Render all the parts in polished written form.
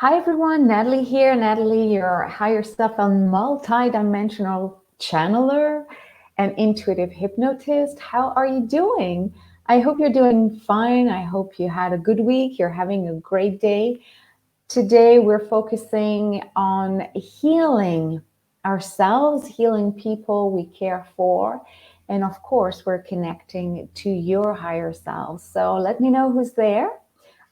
Hi everyone, Natalie here. Natalie, your higher self and multi-dimensional channeler and intuitive hypnotist. How are you doing? I hope you're doing fine. I hope you had a good week. You're having a great day. Today we're focusing on healing ourselves, healing people we care for, and of course we're connecting to your higher self. So let me know who's there.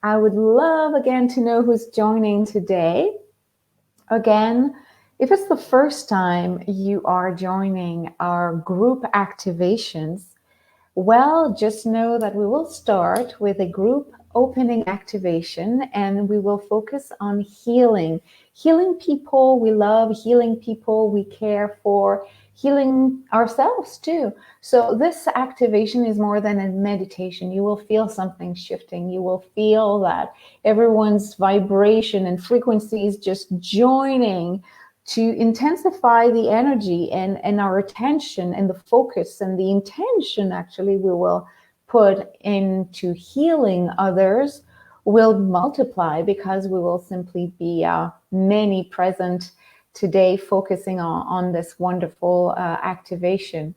I would love again to know who's joining today. Again, if it's the first time you are joining our group activations, well, just know that we will start with a group opening activation and we will focus on healing people we love, healing people we care for, healing ourselves too. So this activation is more than a meditation. You will feel something shifting. You will feel that everyone's vibration and frequency is just joining to intensify the energy and our attention and the focus and the intention actually we will put into healing others will multiply, because we will simply be many present today focusing on this wonderful activation.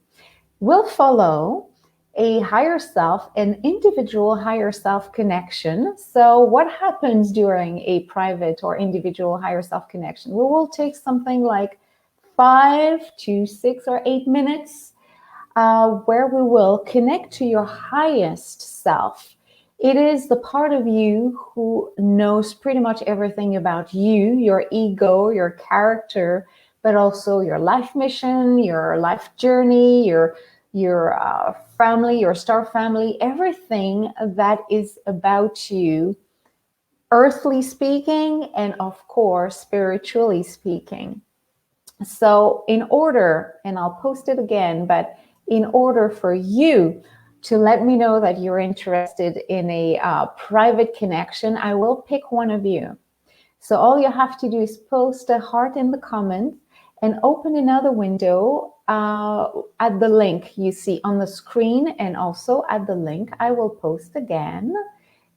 We'll follow a higher self, an individual higher self connection. So what happens during a private or individual higher self connection? We will take something like 5 to 6 or 8 minutes where we will connect to your highest self. It is the part of you who knows pretty much everything about you, your ego, your character, but also your life mission, your life journey, your family, your star family, everything that is about you, earthly speaking, and of course, spiritually speaking. So in order, and I'll post it again, but in order for you to let me know that you're interested in a private connection, I will pick one of you. So all you have to do is post a heart in the comments and open another window at the link you see on the screen, and also at the link I will post again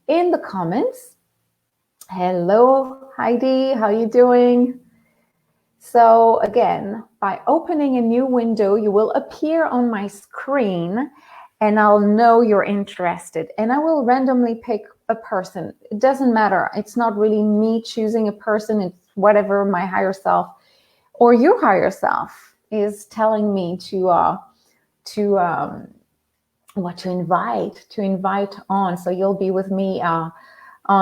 in the comments. Hello, Heidi, how you doing? So again, by opening a new window, you will appear on my screen and I'll know you're interested, and I will randomly pick a person. It doesn't matter. It's not really me choosing a person. It's whatever my higher self or your higher self is telling me to what to invite on. So you'll be with me on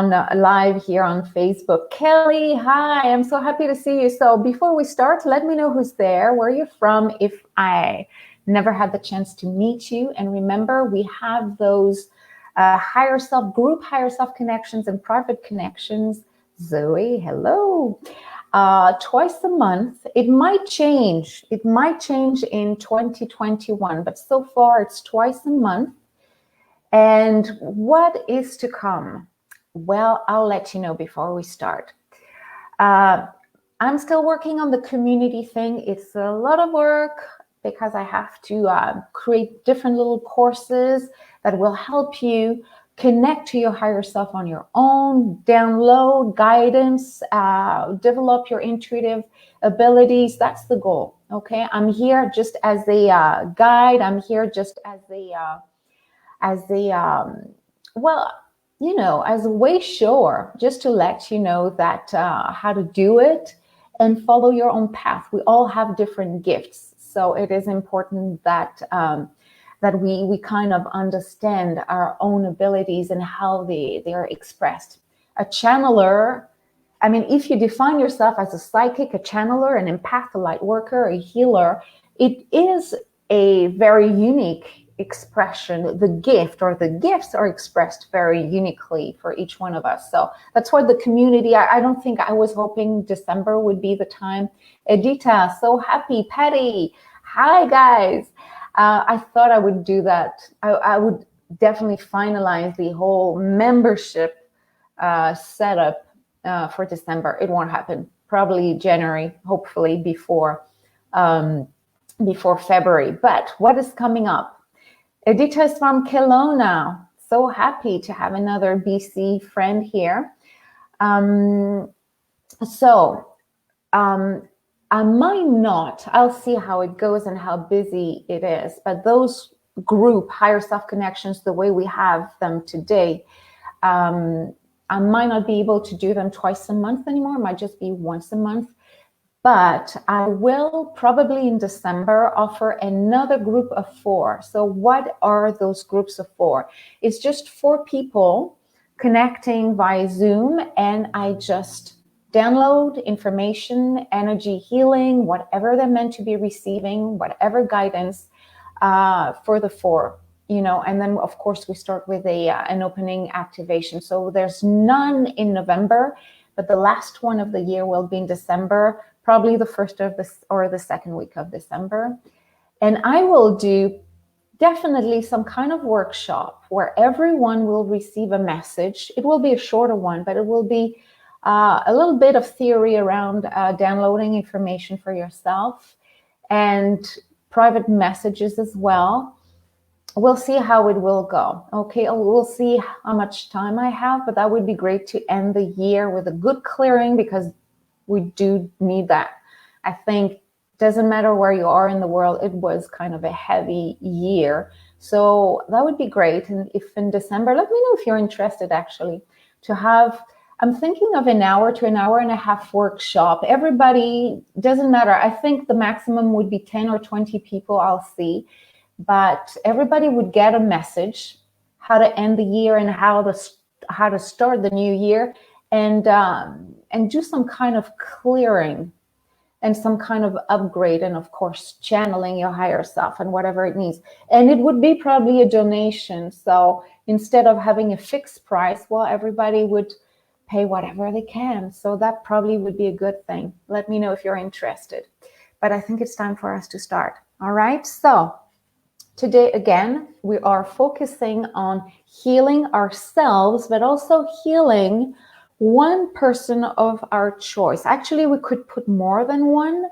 live here on Facebook. Kelly, hi, I'm so happy to see you. So before we start, let me know who's there, where you're from, if I never had the chance to meet you. And remember, we have those higher self, group higher self connections and private connections. Zoe, hello. Twice a month. It might change. It might change in 2021, but so far it's twice a month. And what is to come? Well, I'll let you know before we start. I'm still working on the community thing. It's a lot of work because I have to create different little courses that will help you connect to your higher self on your own, download guidance, develop your intuitive abilities. That's the goal. Okay, I'm here just as a guide. I'm here just as well, you know, as a way shower, just to let you know that how to do it and follow your own path. We all have different gifts, so it is important that that we kind of understand our own abilities and how they are expressed. A channeler, I mean, if you define yourself as a psychic, a channeler, an empath, a light worker, a healer, it is a very unique expression. The gift or the gifts are expressed very uniquely for each one of us. So that's why the community, I don't think I was hoping December would be the time. Edita, so happy. Patty, hi guys. I thought I would do that. I would definitely finalize the whole membership setup for December. It won't happen. Probably January, hopefully before February. But what is coming up? Edita is from Kelowna. So happy to have another BC friend here. So I might not, I'll see how it goes and how busy it is, but those group higher self connections, the way we have them today, I might not be able to do them twice a month anymore. It might just be once a month. But I will probably in December offer another group of 4. So what are those groups of 4? It's just 4 people connecting via Zoom, and I just download information, energy healing, whatever they're meant to be receiving, whatever guidance for the 4. And then of course we start with an opening activation. So there's none in November, but the last one of the year will be in December, probably the first of this or the second week of December. And I will do definitely some kind of workshop where everyone will receive a message. It will be a shorter one, but it will be a little bit of theory around downloading information for yourself and private messages as well. We'll see how it will go. Okay, we'll see how much time I have, but that would be great to end the year with a good clearing, because we do need that. I think doesn't matter where you are in the world, it was kind of a heavy year. So that would be great. And if in December, let me know if you're interested actually to have, I'm thinking of an hour to an hour and a half workshop. Everybody, doesn't matter. I think the maximum would be 10 or 20 people I'll see. But everybody would get a message, how to end the year and how to start the new year, and do some kind of clearing and some kind of upgrade, and of course channeling your higher self and whatever it needs. And it would be probably a donation. So instead of having a fixed price, well, everybody would pay whatever they can. So that probably would be a good thing. Let me know if you're interested. But I think it's time for us to start. All right. So today, again, we are focusing on healing ourselves, but also healing one person of our choice. Actually, we could put more than one.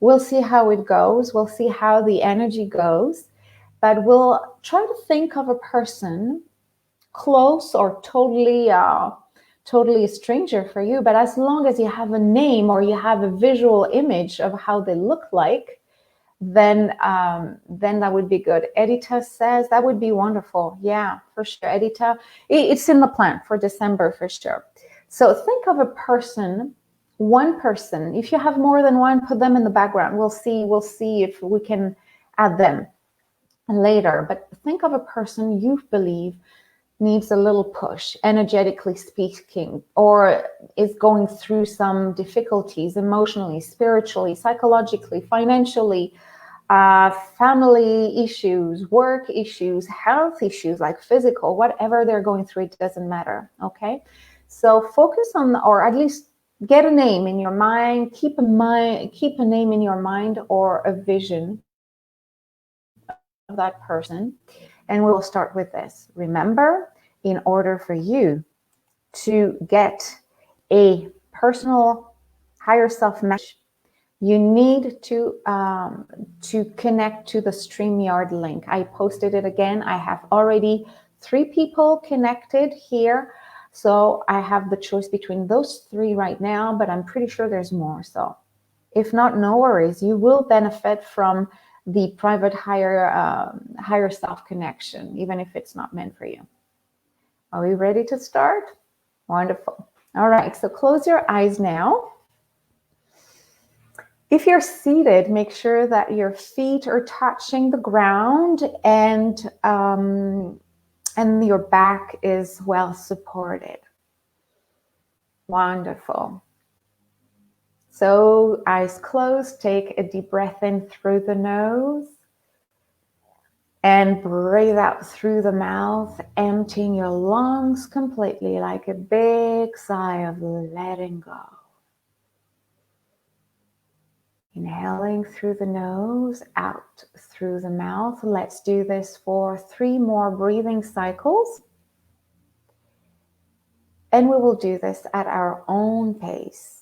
We'll see how it goes. We'll see how the energy goes. But we'll try to think of a person close or totally a stranger for you. But as long as you have a name or you have a visual image of how they look like, then that would be good. Edita says that would be wonderful. Yeah, for sure. Edita, it's in the plan for December for sure. So think of a person, one person. If you have more than one, put them in the background. We'll see if we can add them later. But think of a person you believe needs a little push, energetically speaking, or is going through some difficulties emotionally, spiritually, psychologically, financially, family issues, work issues, health issues, like physical, whatever they're going through, it doesn't matter. Okay, so focus on, or at least get a name in your mind, keep a name in your mind or a vision of that person. And we'll start with this. Remember, in order for you to get a personal higher self message, you need to connect to the StreamYard link. I posted it again. I have already 3 people connected here. So I have the choice between those 3 right now, but I'm pretty sure there's more. So if not, no worries. You will benefit from the private higher self connection, even if it's not meant for you. Are we ready to start? Wonderful. All right, so close your eyes now. If you're seated, make sure that your feet are touching the ground and your back is well supported. Wonderful. So eyes closed, take a deep breath in through the nose and breathe out through the mouth, emptying your lungs completely, like a big sigh of letting go. Inhaling through the nose, out through the mouth. Let's do this for 3 more breathing cycles. And we will do this at our own pace.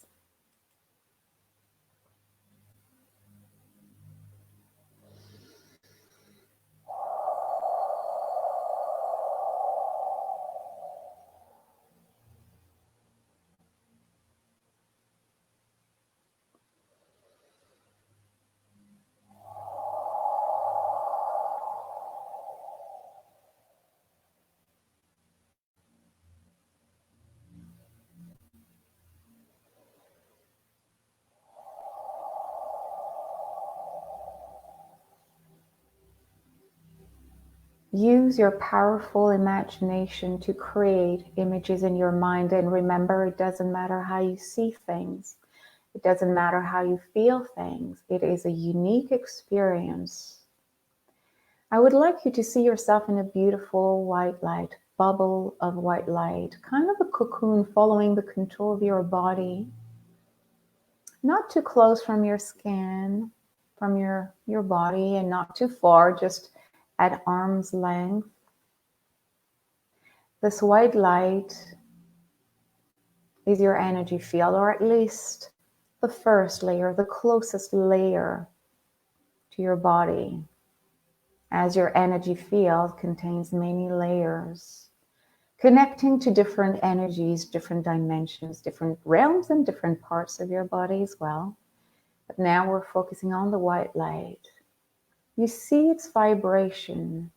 use your powerful imagination to create images in your mind. And remember, it doesn't matter how you see things. It doesn't matter how you feel things. It is a unique experience. I would like you to see yourself in a beautiful white light, bubble of white light, kind of a cocoon following the contour of your body. Not too close from your skin, from your body, and not too far, just at arm's length. This white light is your energy field, or at least the first layer, the closest layer to your body, as your energy field contains many layers, connecting to different energies, different dimensions, different realms, and different parts of your body as well. But now we're focusing on the white light. You see its vibration.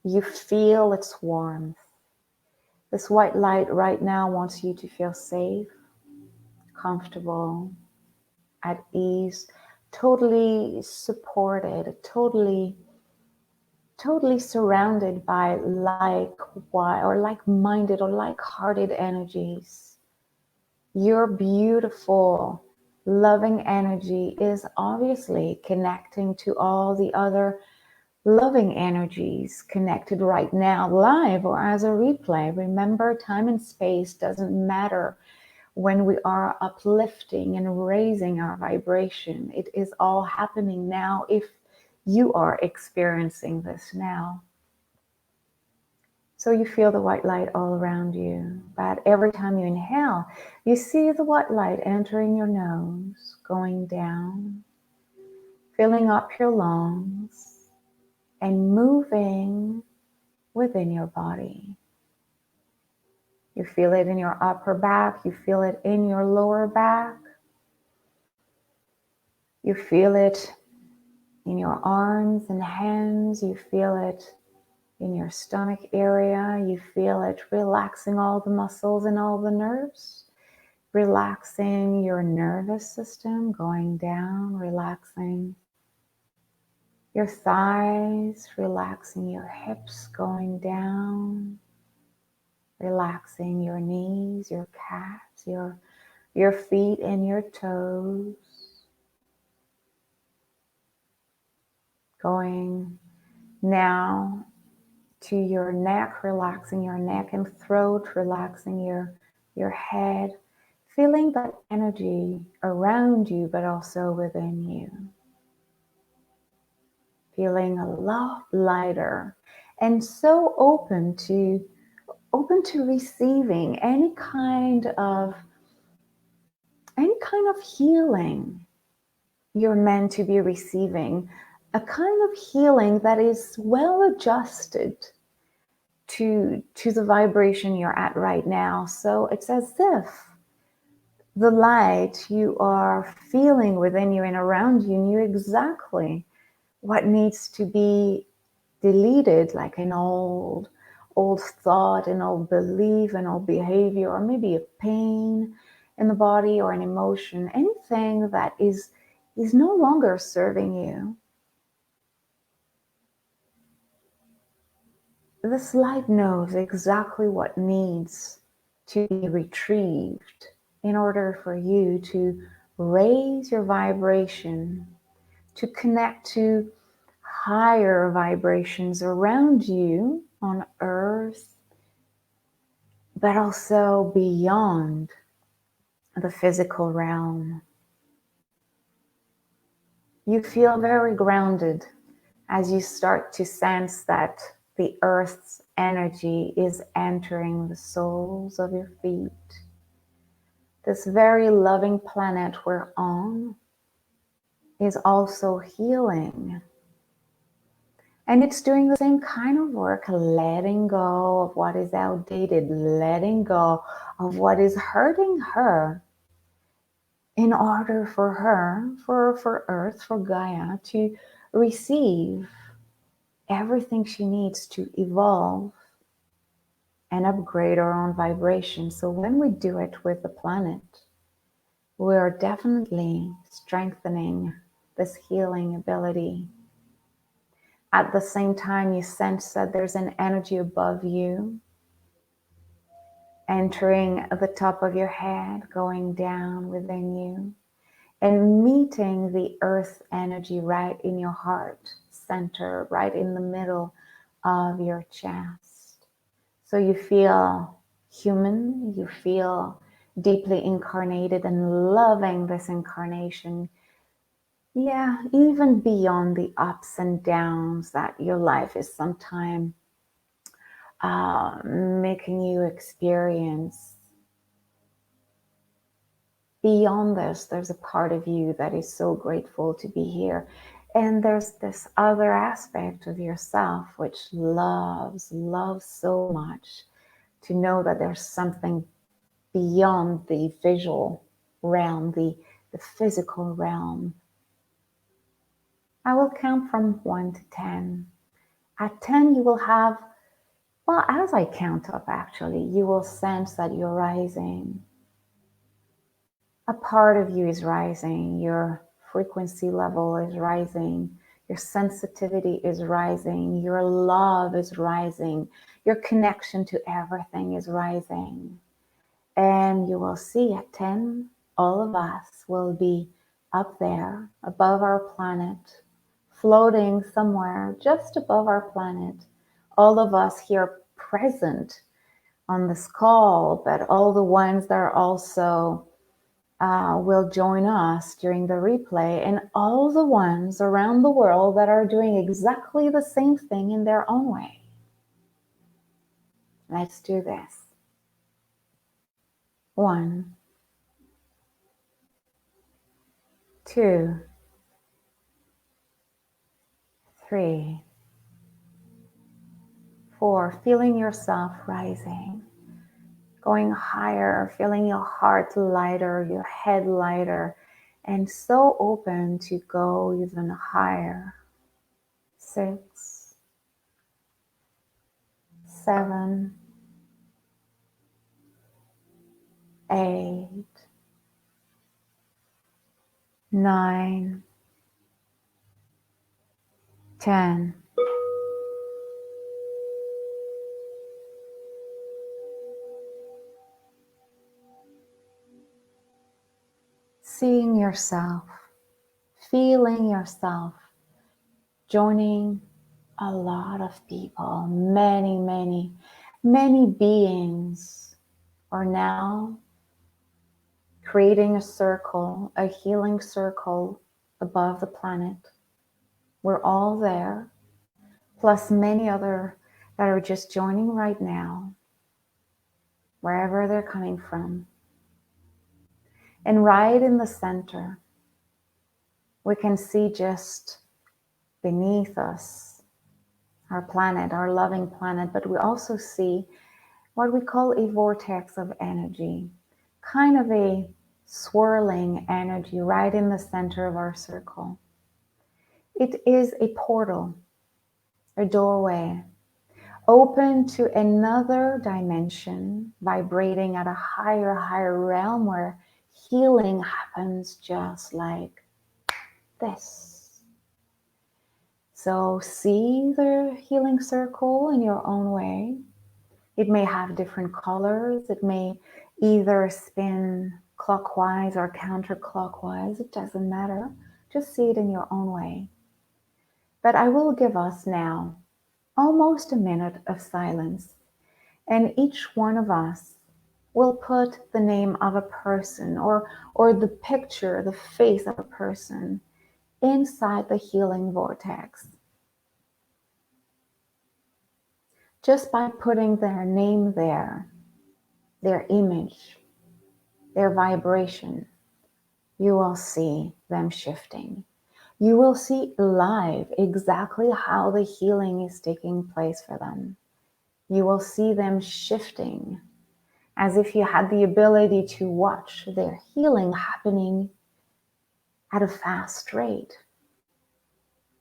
You feel its warmth. This white light right now wants you to feel safe, comfortable, at ease, totally supported, totally surrounded by like-minded or like-hearted energies. Your beautiful, loving energy is obviously connecting to all the other loving energies connected right now, live or as a replay. Remember, time and space doesn't matter when we are uplifting and raising our vibration. It is all happening now if you are experiencing this now. So you feel the white light all around you, but every time you inhale, you see the white light entering your nose, going down, filling up your lungs, and moving within your body. You feel it in your upper back, you feel it in your lower back, you feel it in your arms and hands, you feel it in your stomach area, you feel it relaxing all the muscles and all the nerves, relaxing your nervous system, going down, relaxing your thighs, relaxing your hips, going down, relaxing your knees, your calves, your feet and your toes, going now to your neck, relaxing your neck and throat, relaxing your head, feeling that energy around you, but also within you. Feeling a lot lighter and so open to receiving any kind of healing you're meant to be receiving, a kind of healing that is well adjusted to the vibration you're at right now. So it's as if the light you are feeling within you and around you knew exactly what needs to be deleted, like an old thought, an old belief, an old behavior, or maybe a pain in the body or an emotion, anything that is no longer serving you. This light knows exactly what needs to be retrieved in order for you to raise your vibration, to connect to higher vibrations around you on earth, but also beyond the physical realm. You feel very grounded as you start to sense that the earth's energy is entering the soles of your feet. This very loving planet we're on is also healing. And it's doing the same kind of work, letting go of what is outdated, letting go of what is hurting her, in order for her, for Earth, for Gaia, to receive everything she needs to evolve and upgrade our own vibration. So when we do it with the planet, we are definitely strengthening this healing ability. At the same time, you sense that there's an energy above you, entering at the top of your head, going down within you, and meeting the earth energy right in your heart center, right in the middle of your chest. So you feel human, you feel deeply incarnated and loving this incarnation. Yeah, even beyond the ups and downs that your life is sometimes making you experience. Beyond this, there's a part of you that is so grateful to be here. And there's this other aspect of yourself which loves so much to know that there's something beyond the visual realm, the physical realm. I will count from 1 to 10. At 10, you will have, well, as I count up, actually, you will sense that you're rising. A part of you is rising. Your frequency level is rising. Your sensitivity is rising. Your love is rising. Your connection to everything is rising. And you will see at 10, all of us will be up there above our planet, floating somewhere just above our planet. All of us here present on this call, but all the ones that are also will join us during the replay, and all the ones around the world that are doing exactly the same thing in their own way. Let's do this. 1, 2, 3, 4. Feeling yourself rising, going higher, feeling your heart lighter, your head lighter, and so open to go even higher. 6, 7, 8, 9, 10. Seeing yourself, feeling yourself, joining a lot of people, many beings are now creating a circle, a healing circle above the planet. We're all there, plus many other that are just joining right now, wherever they're coming from. And right in the center, we can see just beneath us our planet, our loving planet, but we also see what we call a vortex of energy, kind of a swirling energy right in the center of our circle. It is a portal, a doorway, open to another dimension, vibrating at a higher realm where healing happens just like this. So see the healing circle in your own way. It may have different colors. It may either spin clockwise or counterclockwise. It doesn't matter. Just see it in your own way. But I will give us now almost a minute of silence. And each one of us will put the name of a person or the picture, the face of a person inside the healing vortex. Just by putting their name there, their image, their vibration, you will see them shifting. You will see live exactly how the healing is taking place for them. You will see them shifting as if you had the ability to watch their healing happening at a fast rate.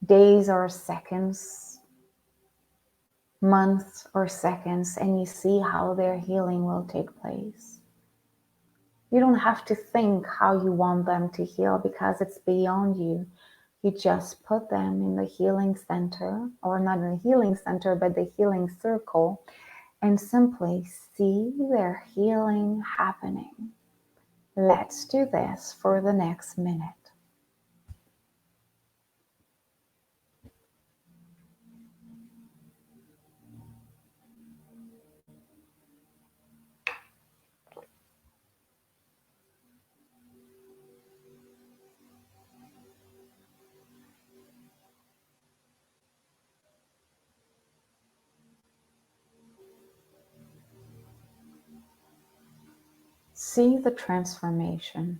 Days or seconds, months or seconds, and you see how their healing will take place. You don't have to think how you want them to heal because it's beyond you. You just put them in the healing center, or not in the healing center, but the healing circle, and simply see their healing happening. Let's do this for the next minute. See the transformation.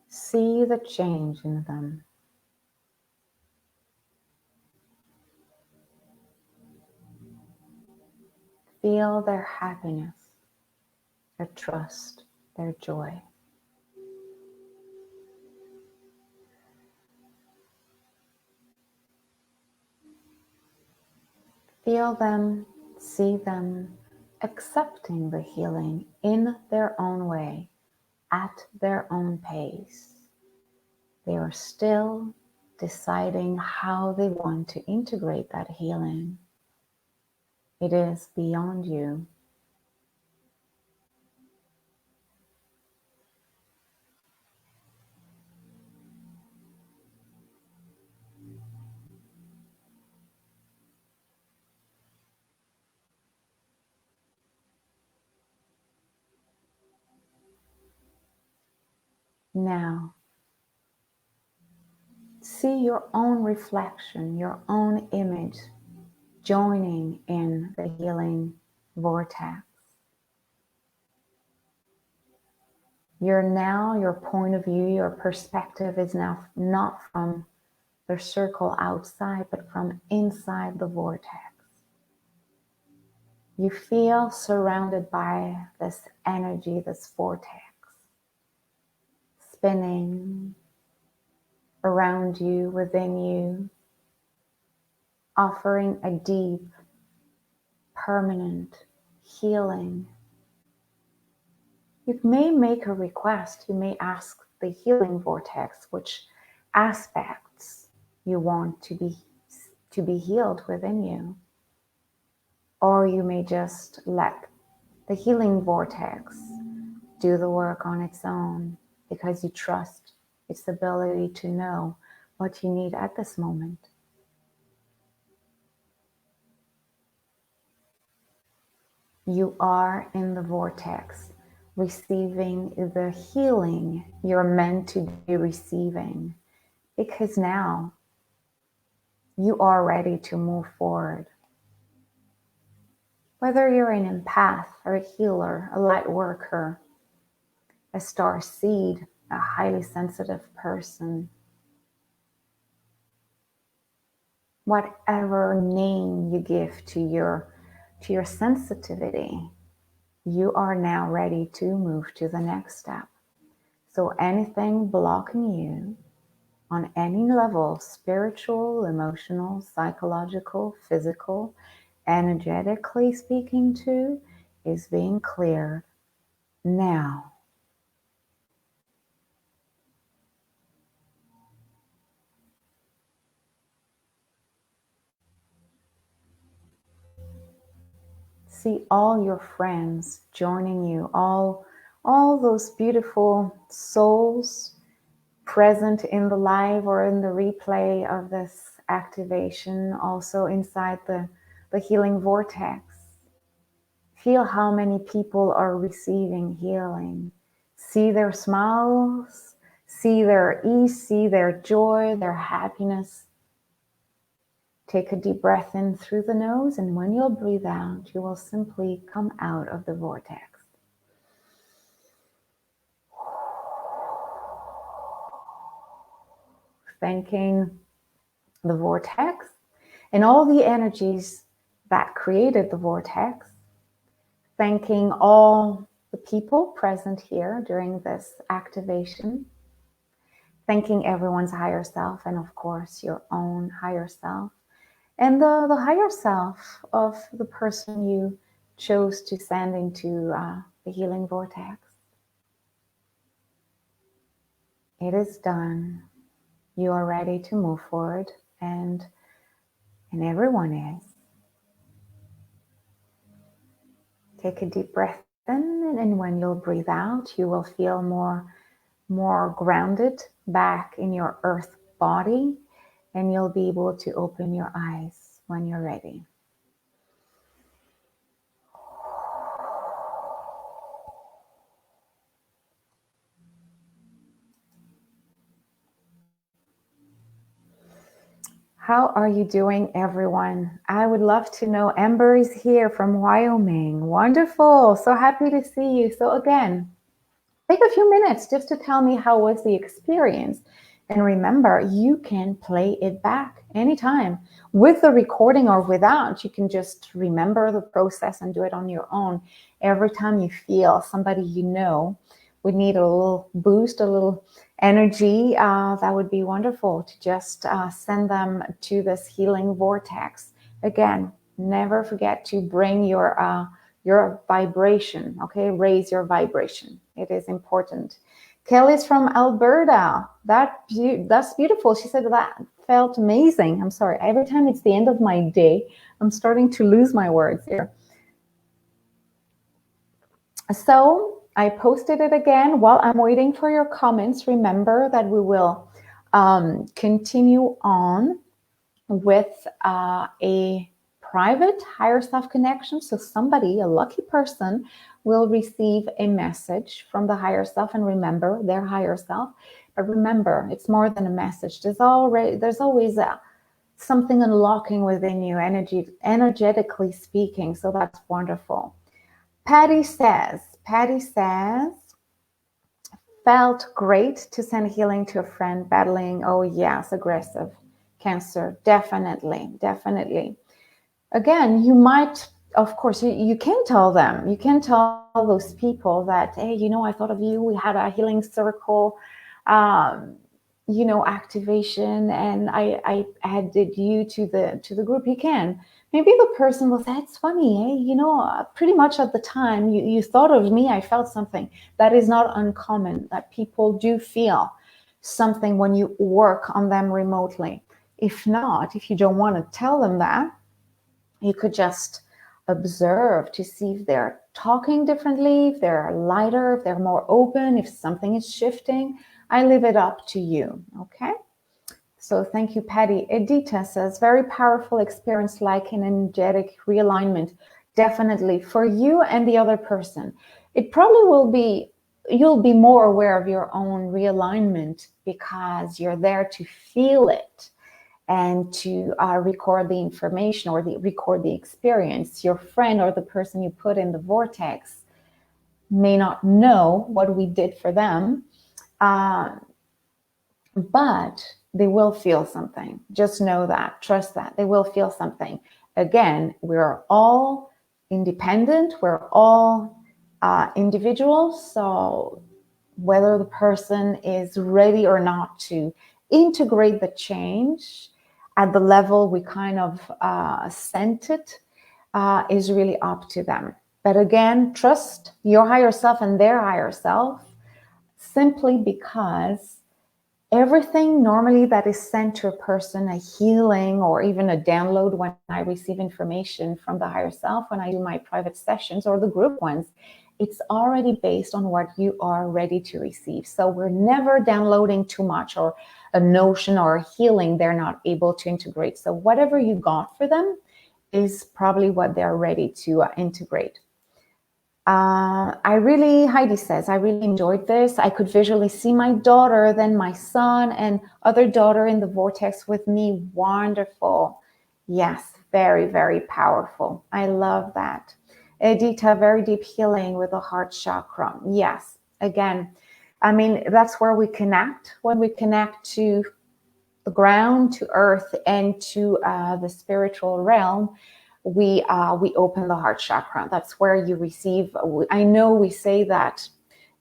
See the change in them. Feel their happiness, their trust, their joy. Feel them, see them, accepting the healing in their own way, at their own pace. They are still deciding how they want to integrate that healing. It is beyond you. Now, see your own reflection, your own image joining in the healing vortex. Your point of view, your perspective is now not from the circle outside, but from inside the vortex. You feel surrounded by this energy, this vortex, spinning around you, within you, offering a deep, permanent healing. You may make a request. You may ask the healing vortex which aspects you want to be healed within you. Or you may just let the healing vortex do the work on its own, because you trust its ability to know what you need at this moment. You are in the vortex, receiving the healing you're meant to be receiving, because now you are ready to move forward. Whether you're an empath or a healer, a light worker, a star seed, a highly sensitive person, whatever name you give to your sensitivity, you are now ready to move to the next step. So anything blocking you on any level, spiritual, emotional, psychological, physical, energetically speaking to, is being cleared now. See all your friends joining you, all those beautiful souls present in the live or in the replay of this activation, also inside the healing vortex. Feel how many people are receiving healing. See their smiles, see their ease, see their joy, their happiness. Take a deep breath in through the nose, and when you'll breathe out, you will simply come out of the vortex. Thanking the vortex and all the energies that created the vortex. Thanking all the people present here during this activation. Thanking everyone's higher self, and of course your own higher self. And the higher self of the person you chose to send into the healing vortex. It is done. You are ready to move forward, and everyone is. Take a deep breath in, and when you'll breathe out, you will feel more grounded back in your earth body, and you'll be able to open your eyes when you're ready. How are you doing, everyone? I would love to know. Amber is here from Wyoming. Wonderful. So happy to see you. So again, take a few minutes just to tell me how was the experience. And remember, you can play it back anytime with the recording or without. You can just remember the process and do it on your own. Every time you feel somebody you know would need a little boost, a little energy, that would be wonderful to just send them to this healing vortex. Again, never forget to bring your vibration, okay? Raise your vibration. It is important. Kelly's from Alberta. That's beautiful. She said that felt amazing. I'm sorry. Every time it's the end of my day, I'm starting to lose my words here. So I posted it again. While I'm waiting for your comments, remember that we will continue on with a private higher self connection. So somebody, a lucky person, will receive a message from the higher self, and remember their higher self. But remember, it's more than a message. There's always something unlocking within you, energetically speaking. So that's wonderful. Patty says, felt great to send healing to a friend battling, oh yes, aggressive cancer. Definitely. Again, you might, of course, you can tell them, you can tell those people that, hey, I thought of you. We had a healing circle, activation, and I added you to the group. You can. Maybe the person will say, it's funny, hey, pretty much at the time you thought of me, I felt something. That is not uncommon, that people do feel something when you work on them remotely. If not, if you don't want to tell them that, you could just observe to see if they're talking differently, if they're lighter, if they're more open, if something is shifting. I leave it up to you, okay? So thank you, Patty. Edita says, very powerful experience, like an energetic realignment. Definitely for you and the other person. It probably will be, you'll be more aware of your own realignment because you're there to feel it and to record the information or record the experience. Your friend or the person you put in the vortex may not know what we did for them, but they will feel something. Just know that, trust that, they will feel something. Again, we're all independent, we're all individuals, so whether the person is ready or not to integrate the change at the level we kind of sent it is really up to them. But again, trust your higher self and their higher self, simply because everything normally that is sent to a person, a healing or even a download, when I receive information from the higher self, when I do my private sessions or the group ones, it's already based on what you are ready to receive. So we're never downloading too much or a notion or a healing they're not able to integrate. So whatever you got for them is probably what they're ready to integrate. Heidi says, I really enjoyed this. I could visually see my daughter, then my son and other daughter in the vortex with me. Wonderful. Yes, very, very powerful. I love that. Edita, very deep healing with the heart chakra. Yes, again, I mean, that's where we connect. When we connect to the ground, to earth, and to the spiritual realm, we open the heart chakra. That's where you receive. I know we say that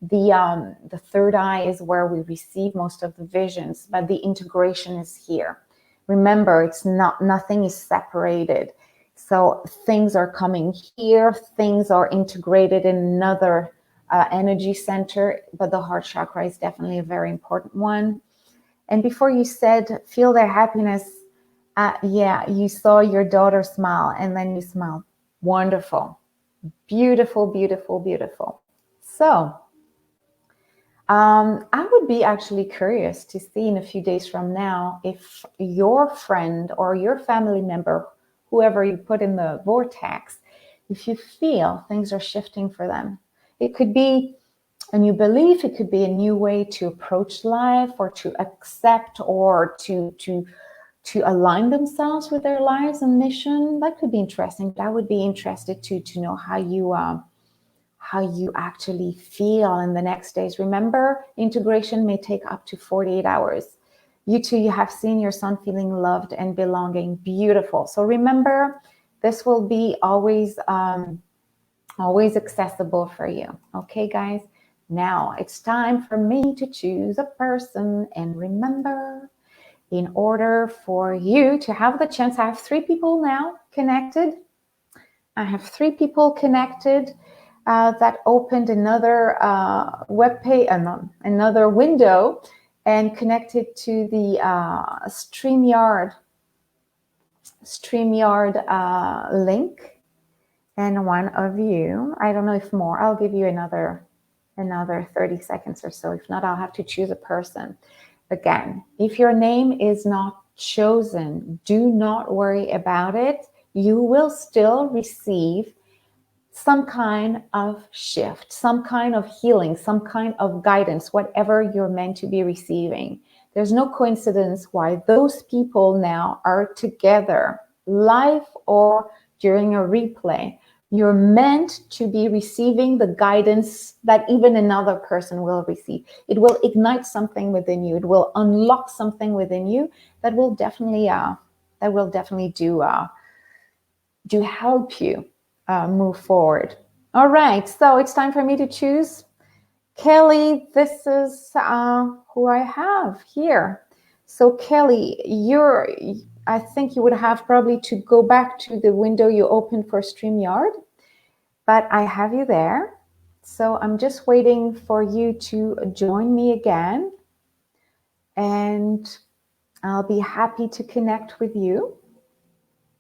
the third eye is where we receive most of the visions, but the integration is here. Remember, it's nothing is separated. So things are coming here, things are integrated in another energy center, but the heart chakra is definitely a very important one. And before you said, feel their happiness, yeah, you saw your daughter smile and then you smiled. Wonderful. Beautiful, beautiful, beautiful. So I would be actually curious to see in a few days from now if your friend or your family member, whoever you put in the vortex, if you feel things are shifting for them. It could be a new belief, it could be a new way to approach life or to accept or to align themselves with their lives and mission. That could be interesting. But I would be interested to know how you actually feel in the next days. Remember, integration may take up to 48 hours. You too, you have seen your son feeling loved and belonging. Beautiful. So remember, this will be always accessible for you. Okay, guys? Now it's time for me to choose a person. And remember, in order for you to have the chance, I have 3 people now connected. I have 3 people connected that opened another web page, another window, and connected to the StreamYard link. And one of you, I don't know if more, I'll give you another 30 seconds or so. If not, I'll have to choose a person. Again, if your name is not chosen, do not worry about it. You will still receive some kind of shift, some kind of healing, some kind of guidance, whatever you're meant to be receiving. There's no coincidence why those people now are together, live or during a replay. You're meant to be receiving the guidance that even another person will receive. It will ignite something within you. It will unlock something within you that will definitely do help you move forward. All right, so it's time for me to choose. Kelly, this is who I have here. So Kelly, I think you would have probably to go back to the window you opened for StreamYard, but I have you there. So I'm just waiting for you to join me again, and I'll be happy to connect with you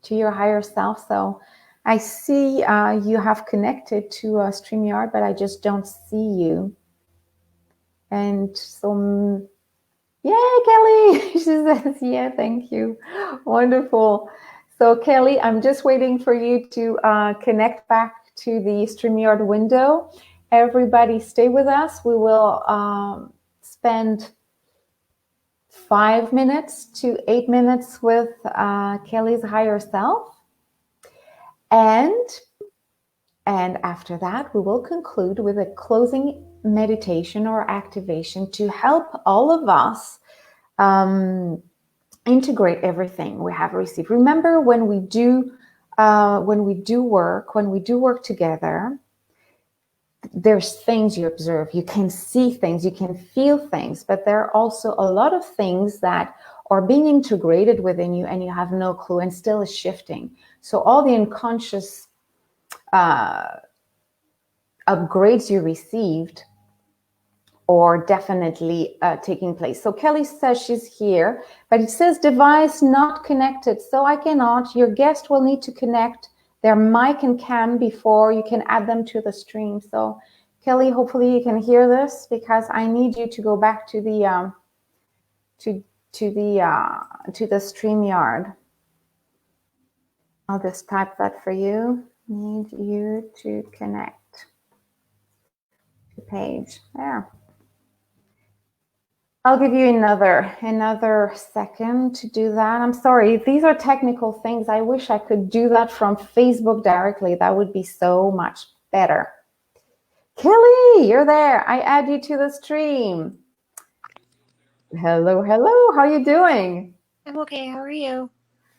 to your higher self. So I see you have connected to StreamYard, but I just don't see you. And so, yay, Kelly! She says, yeah, thank you. Wonderful. So Kelly, I'm just waiting for you to connect back to the StreamYard window. Everybody stay with us. We will spend 5 minutes to 8 minutes with Kelly's higher self. And after that, we will conclude with a closing meditation or activation to help all of us integrate everything we have received. Remember, when we do work together, there's things you observe. You can see things, you can feel things, but there are also a lot of things that are being integrated within you and you have no clue and still is shifting. So all the unconscious upgrades you received or definitely taking place. So Kelly says she's here, but it says device not connected. So I cannot. Your guest will need to connect their mic and cam before you can add them to the stream. So Kelly, hopefully you can hear this, because I need you to go back to the StreamYard. I'll just type that for you. Need you to connect to page. There. I'll give you another second to do that. I'm sorry, these are technical things. I wish I could do that from Facebook directly. That would be so much better. Kelly, you're there. I add you to the stream. Hello, hello. How are you doing? I'm okay. How are you?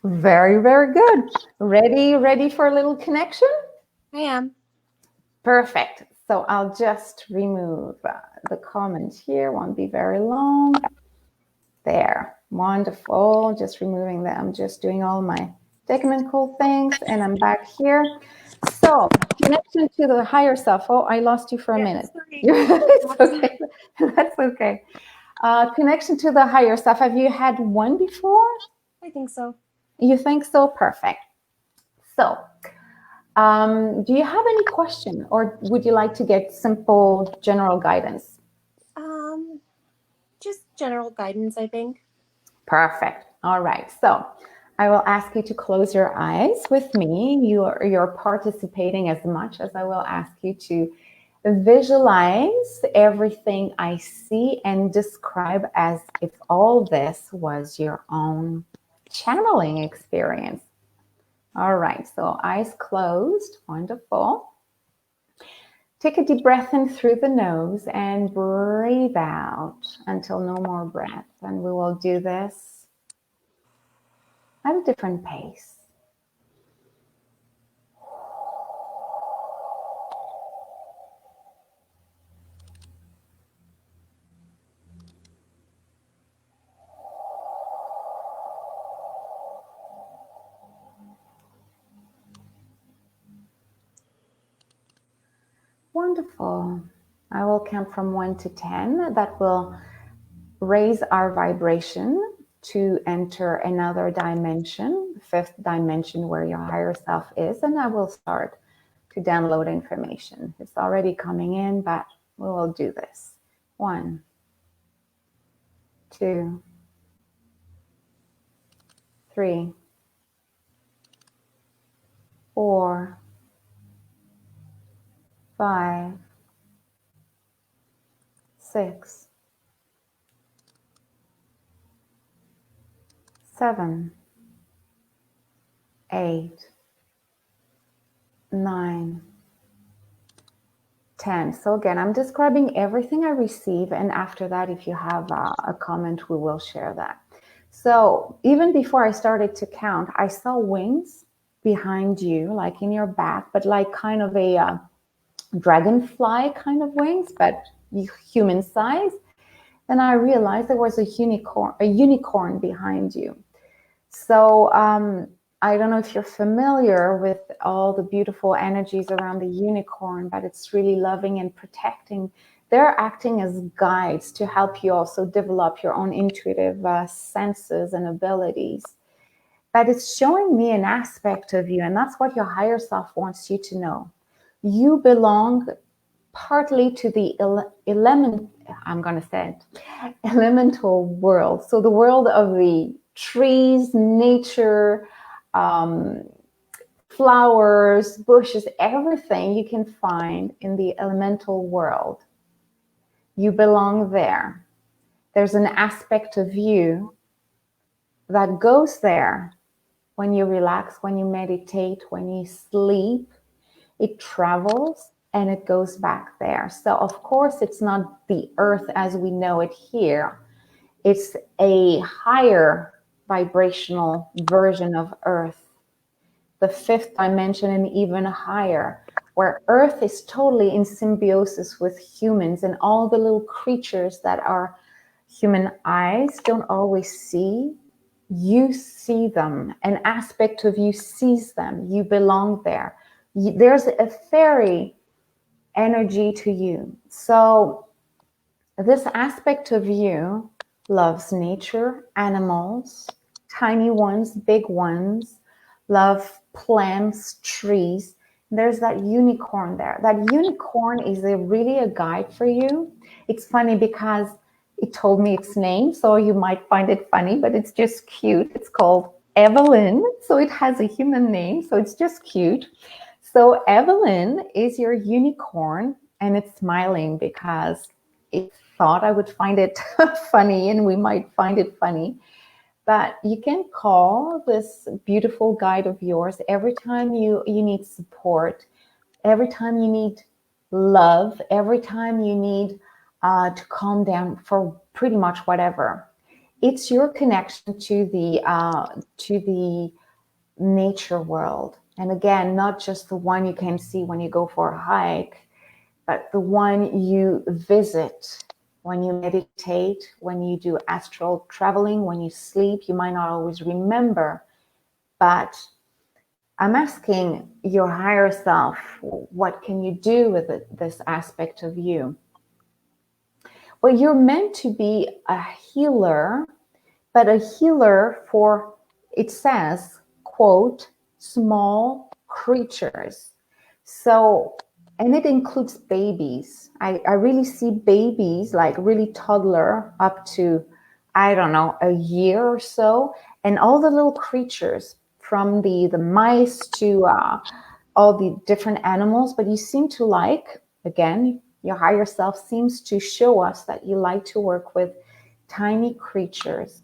Very, very good. Ready for a little connection? I am. Perfect. So I'll just remove the comment here. Won't be very long. There. Wonderful. Just removing that. I'm just doing all my technical things and I'm back here. So, connection to the higher self. Oh, I lost you for a Yeah, minute. sorry. It's okay. That's okay. Connection to the higher self. Have you had one before? I think so. You think so? Perfect. So, do you have any question, or would you like to get simple general guidance? Um, just general guidance, I think. Perfect. All right. So I will ask you to close your eyes with me. You're participating as much as I will ask you to visualize everything I see and describe as if all this was your own channeling experience. All right. So eyes closed. Wonderful. Take a deep breath in through the nose and breathe out until no more breath. And we will do this at a different pace. Wonderful. I will count from 1 to 10. That will raise our vibration to enter another dimension, the fifth dimension where your higher self is. And I will start to download information. It's already coming in, but we will do this. 1, 2, 3, 4, 5, 6, 7, 8, 9, 10. So again, I'm describing everything I receive, and after that, if you have a comment, we will share that. So even before I started to count, I saw wings behind you, like in your back, but like kind of a dragonfly kind of wings, but human size. Then I realized there was a unicorn behind you. So I don't know if you're familiar with all the beautiful energies around the unicorn, but it's really loving and protecting. They're acting as guides to help you also develop your own intuitive senses and abilities. But it's showing me an aspect of you, and that's what your higher self wants you to know. You belong partly to the I'm going to say it, elemental world. So the world of the trees, nature, um, flowers, bushes, everything you can find in the elemental world. You belong there. There's an aspect of you that goes there when you relax, when you meditate, when you sleep. It travels and it goes back there. So of course, it's not the earth as we know it here. It's a higher vibrational version of earth, the fifth dimension and even higher, where earth is totally in symbiosis with humans and all the little creatures that our human eyes don't always see. You see them. An aspect of you sees them. You belong there. There's a fairy energy to you. So this aspect of you loves nature, animals, tiny ones, big ones, love plants, trees. There's that unicorn there. That unicorn is really a guide for you. It's funny because it told me its name, so you might find it funny, but it's just cute. It's called Evelyn, so it has a human name, so it's just cute. So Evelyn is your unicorn, and it's smiling because it thought I would find it funny, and we might find it funny. But you can call this beautiful guide of yours every time you need support, every time you need love, every time you need to calm down for pretty much whatever. It's your connection to the nature world. And again, not just the one you can see when you go for a hike, but the one you visit when you meditate, when you do astral traveling, when you sleep. You might not always remember, but I'm asking your higher self, what can you do with this aspect of you? Well, you're meant to be a healer, but a healer for, it says, quote, small creatures. So, and it includes babies. I really see babies, like really toddler up to, I don't know, a year or so, and all the little creatures from the mice to all the different animals. But you seem to like, again, your higher self seems to show us that you like to work with tiny creatures.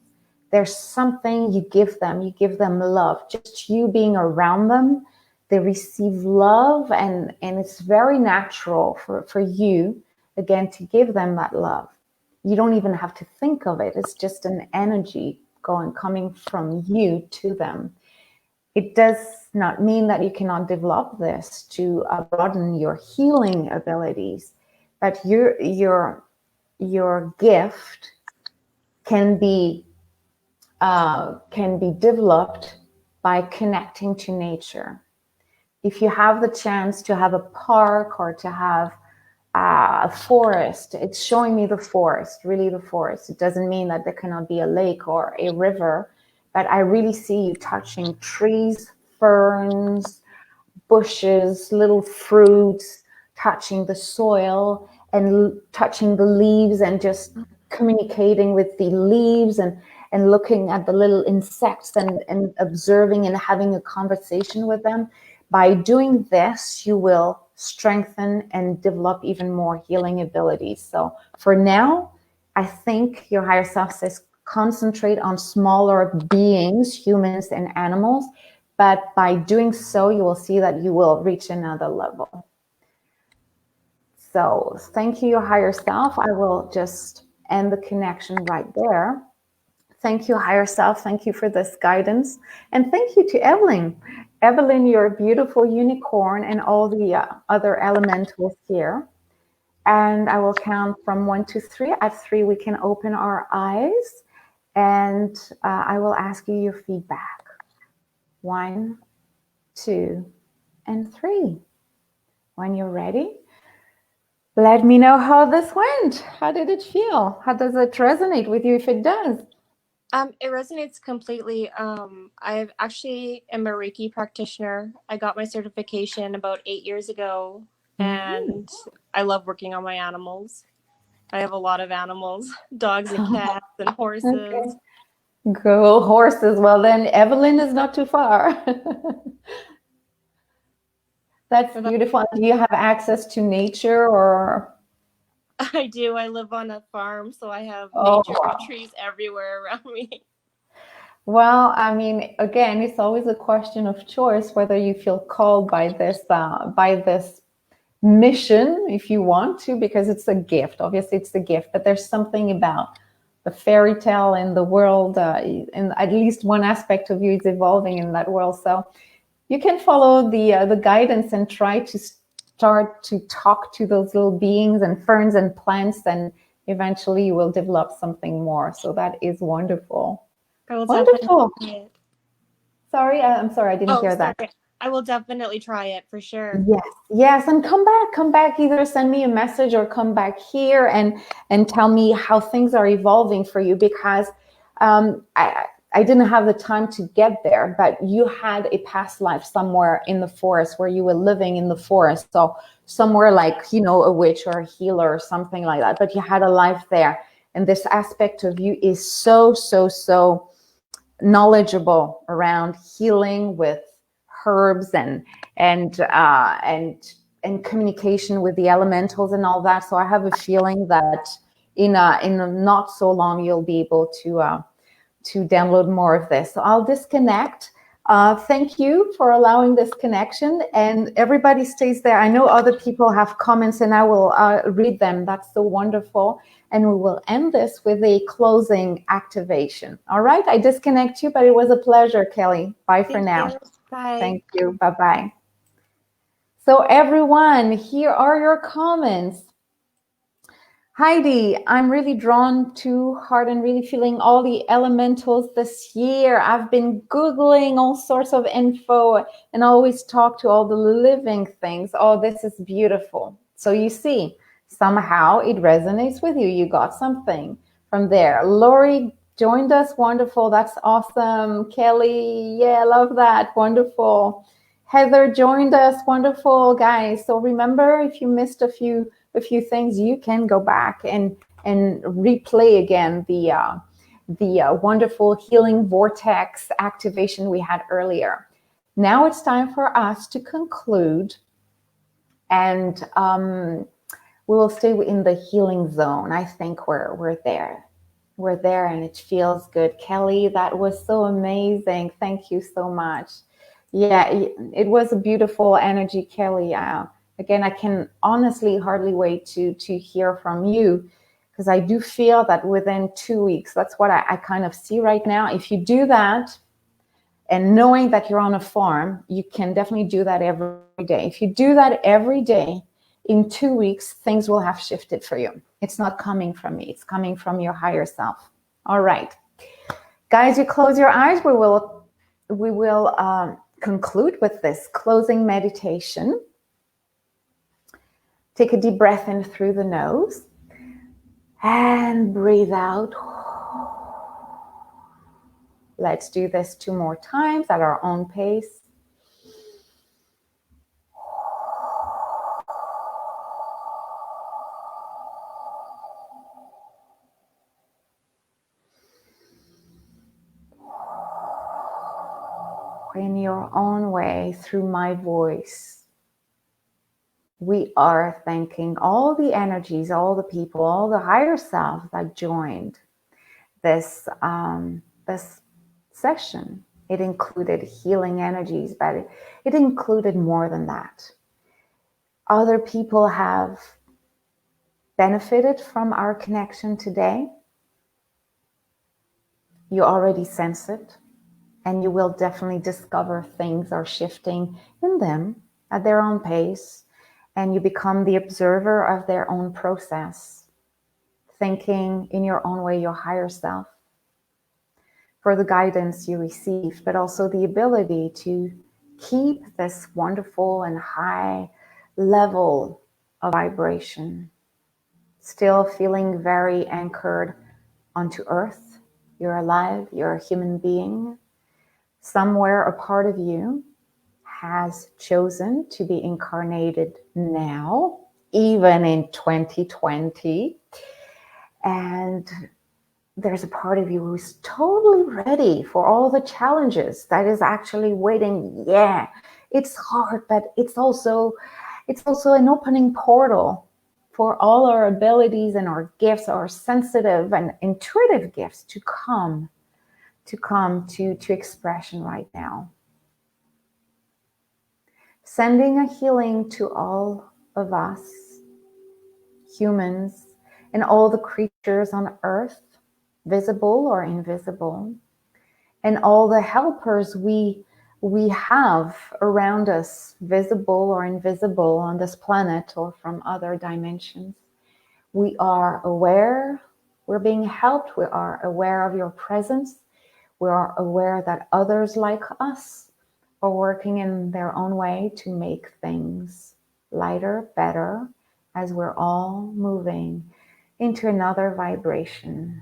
There's something you give them love. Just you being around them, they receive love, and it's very natural for you, again, to give them that love. You don't even have to think of it. It's just an energy coming from you to them. It does not mean that you cannot develop this to broaden your healing abilities, but your gift can be developed by connecting to nature. If you have the chance to have a park or to have a forest, it's showing me the forest, really the forest. It doesn't mean that there cannot be a lake or a river, but I really see you touching trees, ferns, bushes, little fruits, touching the soil and touching the leaves and just communicating with the leaves and looking at the little insects and observing and having a conversation with them. By doing this, you will strengthen and develop even more healing abilities. So for now, I think your higher self says concentrate on smaller beings, humans and animals. But by doing so, you will see that you will reach another level. So thank you, your higher self. I will just end the connection right there. Thank you, higher self. Thank you for this guidance. And thank you to Evelyn. Evelyn, you're a beautiful unicorn and all the other elementals here. And I will count from 1 to 3. At 3, we can open our eyes. And I will ask you your feedback. 1, 2, and 3. When you're ready, let me know how this went. How did it feel? How does it resonate with you if it does? It resonates completely. I actually am a Reiki practitioner. I got my certification about 8 years ago, and I love working on my animals. I have a lot of animals, dogs and cats and horses. Okay. Go horses. Well, then Evelyn is not too far. That's beautiful. Do you have access to nature or? I do. I live on a farm, so I have Oh, nature wow. and trees everywhere around me. Well, I mean, again, it's always a question of choice whether you feel called by this mission, if you want to, because it's a gift. Obviously, it's a gift, but there's something about the fairy tale in the world, and at least one aspect of you is evolving in that world. So you can follow the guidance and try to start to talk to those little beings and ferns and plants, and eventually you will develop something more. So that is wonderful. I will definitely Wonderful. try it. Sorry, I'm sorry, I didn't hear that. Sorry. I will definitely try it for sure. Yes, yes, and come back. Either send me a message or come back here and tell me how things are evolving for you, because I didn't have the time to get there, but you had a past life somewhere in the forest where you were living in the forest. So somewhere like, a witch or a healer or something like that, but you had a life there. And this aspect of you is so, so, so knowledgeable around healing with herbs and communication with the elementals and all that. So I have a feeling that in a not so long you'll be able to download more of this. So I'll disconnect. Thank you for allowing this connection, and everybody stays there. I know other people have comments and I will read them. That's so wonderful. And we will end this with a closing activation. All right, I disconnect you, but it was a pleasure, Kelly. Bye for now. Thank you. Bye. Thank you. Bye-bye. So everyone, here are your comments. Heidi, I'm really drawn to heart and really feeling all the elementals this year. I've been Googling all sorts of info and always talk to all the living things. Oh, this is beautiful. So you see, somehow it resonates with you. You got something from there. Lori joined us. Wonderful. That's awesome. Kelly, yeah, I love that. Wonderful. Heather joined us. Wonderful, guys. So remember, if you missed a few things, you can go back and replay again the wonderful healing vortex activation we had earlier. Now it's time for us to conclude, and we will stay in the healing zone. I think we're there. We're there, and it feels good. Kelly, that was so amazing. Thank you so much. Yeah, it was a beautiful energy, Kelly. Again, I can honestly hardly wait to hear from you, because I do feel that within 2 weeks, that's what I kind of see right now. If you do that, and knowing that you're on a farm, you can definitely do that every day. If you do that every day, in 2 weeks, things will have shifted for you. It's not coming from me. It's coming from your higher self. All right. Guys, you close your eyes. We will conclude with this closing meditation. Take a deep breath in through the nose and breathe out. Let's do this 2 more times at our own pace. In your own way, through my voice, we are thanking all the energies, all the people, all the higher self that joined this this session. It included healing energies, but it included more than that. Other people have benefited from our connection today. You already sense it, and you will definitely discover things are shifting in them at their own pace, and you become the observer of their own process, thinking in your own way, your higher self, for the guidance you receive, but also the ability to keep this wonderful and high level of vibration, still feeling very anchored onto earth. You're alive, you're a human being. Somewhere a part of you has chosen to be incarnated now, even in 2020. And there's a part of you who's totally ready for all the challenges, that is actually waiting. Yeah, it's hard, but it's also an opening portal for all our abilities and our gifts, our sensitive and intuitive gifts to come to expression right now. Sending a healing to all of us, humans, and all the creatures on earth, visible or invisible, and all the helpers we have around us, visible or invisible, on this planet or from other dimensions. We are aware we're being helped. We are aware of your presence. We are aware that others like us are working in their own way to make things lighter, better, as we're all moving into another vibration.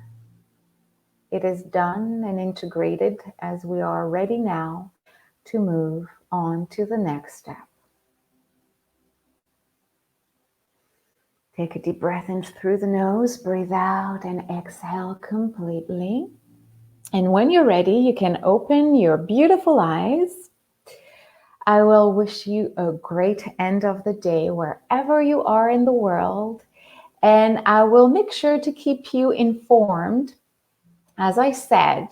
It is done and integrated as we are ready now to move on to the next step. Take a deep breath in through the nose, breathe out, and exhale completely. And when you're ready, you can open your beautiful eyes. I will wish you a great end of the day wherever you are in the world. And I will make sure to keep you informed. As I said,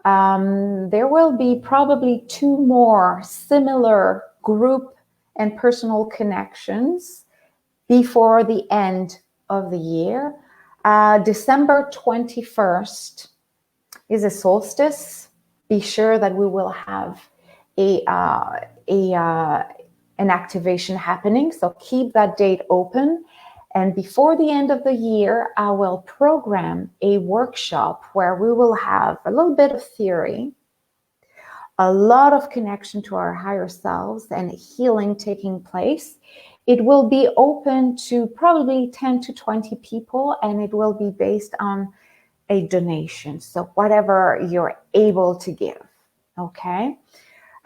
there will be probably 2 more similar group and personal connections before the end of the year. December 21st is a solstice. Be sure that we will have an activation happening, so keep that date open. And before the end of the year, I will program a workshop where we will have a little bit of theory, a lot of connection to our higher selves, and healing taking place. It will be open to probably 10 to 20 people, and it will be based on a donation. So whatever you're able to give, okay?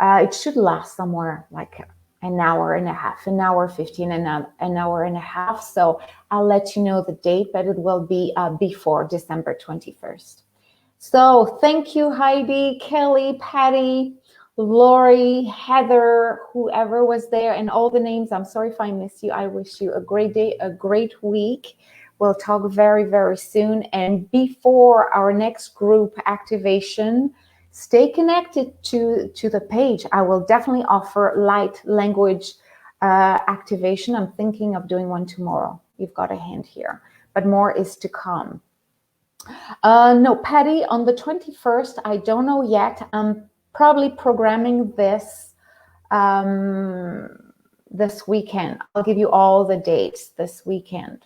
It should last somewhere like an hour and a half, an hour 15, and an hour and a half. So I'll let you know the date, but it will be before December 21st. So thank you, Heidi, Kelly, Patty, Lori, Heather, whoever was there, and all the names. I'm sorry if I miss you. I wish you a great day, a great week. We'll talk very, very soon. And before our next group activation, stay connected to the page. I will definitely offer light language activation. I'm thinking of doing one tomorrow. You've got a hint here, but more is to come. No, Patty, on the 21st, I don't know yet. I'm probably programming this this weekend. I'll give you all the dates this weekend.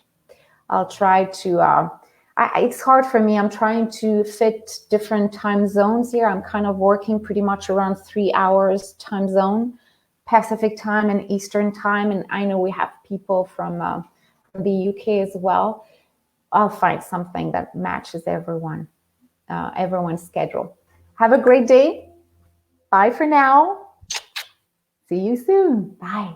I'll try to, it's hard for me. I'm trying to fit different time zones here. I'm kind of working pretty much around 3 hours time zone, Pacific time and Eastern time. And I know we have people from the UK as well. I'll find something that matches everyone's schedule. Have a great day. Bye for now. See you soon. Bye.